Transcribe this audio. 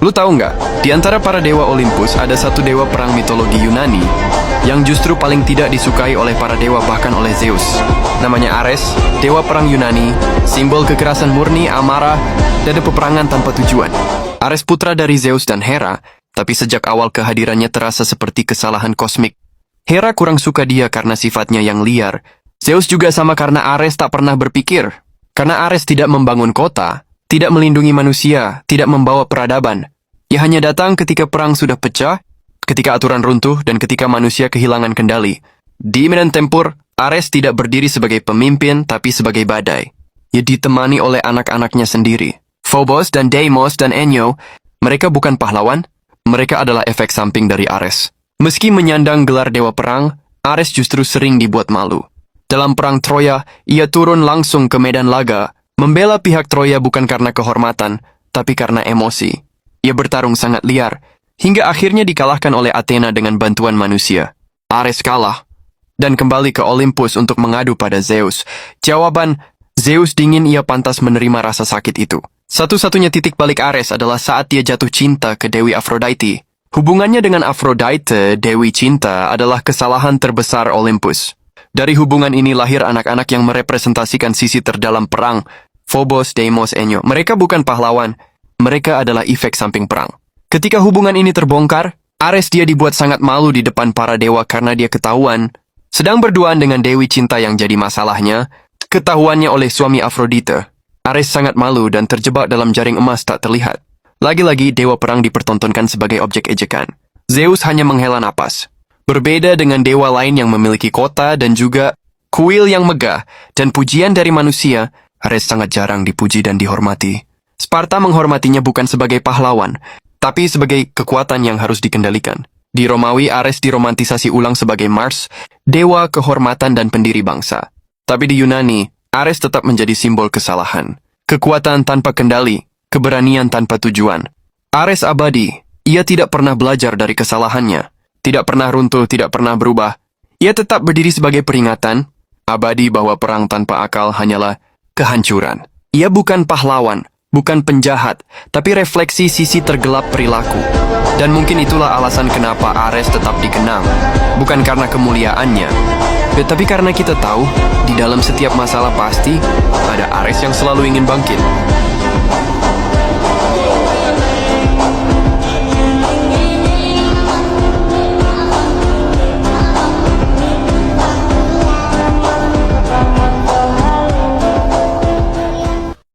Lu tahu nggak, di antara para dewa Olympus ada satu dewa perang mitologi Yunani yang justru paling tidak disukai oleh para dewa bahkan oleh Zeus. Namanya Ares, dewa perang Yunani, simbol kekerasan murni, amarah, dan peperangan tanpa tujuan. Ares putra dari Zeus dan Hera, tapi sejak awal kehadirannya terasa seperti kesalahan kosmik. Hera kurang suka dia karena sifatnya yang liar. Zeus juga sama karena Ares tak pernah berpikir. Karena Ares tidak membangun kota, tidak melindungi manusia, tidak membawa peradaban. Ia hanya datang ketika perang sudah pecah, ketika aturan runtuh, dan ketika manusia kehilangan kendali. Di medan tempur, Ares tidak berdiri sebagai pemimpin, tapi sebagai badai. Ia ditemani oleh anak-anaknya sendiri. Phobos dan Deimos dan Enyo, mereka bukan pahlawan, mereka adalah efek samping dari Ares. Meski menyandang gelar dewa perang, Ares justru sering dibuat malu. Dalam perang Troya, ia turun langsung ke medan laga, membela pihak Troya bukan karena kehormatan, tapi karena emosi. Ia bertarung sangat liar, hingga akhirnya dikalahkan oleh Athena dengan bantuan manusia. Ares kalah, dan kembali ke Olympus untuk mengadu pada Zeus. Jawaban, Zeus dingin, ia pantas menerima rasa sakit itu. Satu-satunya titik balik Ares adalah saat dia jatuh cinta ke Dewi Aphrodite. Hubungannya dengan Aphrodite, Dewi Cinta, adalah kesalahan terbesar Olympus. Dari hubungan ini lahir anak-anak yang merepresentasikan sisi terdalam perang, Phobos, Deimos, Enyo. Mereka bukan pahlawan, mereka adalah efek samping perang. Ketika hubungan ini terbongkar, Ares dia dibuat sangat malu di depan para dewa karena dia ketahuan sedang berduaan dengan Dewi Cinta yang jadi masalahnya, ketahuannya oleh suami Aphrodite. Ares sangat malu dan terjebak dalam jaring emas tak terlihat. Lagi-lagi dewa perang dipertontonkan sebagai objek ejekan. Zeus hanya menghela napas. Berbeda dengan dewa lain yang memiliki kota dan juga kuil yang megah dan pujian dari manusia, Ares sangat jarang dipuji dan dihormati. Sparta menghormatinya bukan sebagai pahlawan, tapi sebagai kekuatan yang harus dikendalikan. Di Romawi, Ares diromantisasi ulang sebagai Mars, dewa kehormatan dan pendiri bangsa. Tapi di Yunani, Ares tetap menjadi simbol kesalahan. Kekuatan tanpa kendali, keberanian tanpa tujuan. Ares abadi, ia tidak pernah belajar dari kesalahannya. Tidak pernah runtuh, tidak pernah berubah. Ia tetap berdiri sebagai peringatan, abadi bahwa perang tanpa akal hanyalah kehancuran. Ia bukan pahlawan, bukan penjahat, tapi refleksi sisi tergelap perilaku. Dan mungkin itulah alasan kenapa Ares tetap dikenang. Bukan karena kemuliaannya, tetapi karena kita tahu, di dalam setiap masalah pasti ada Ares yang selalu ingin bangkit.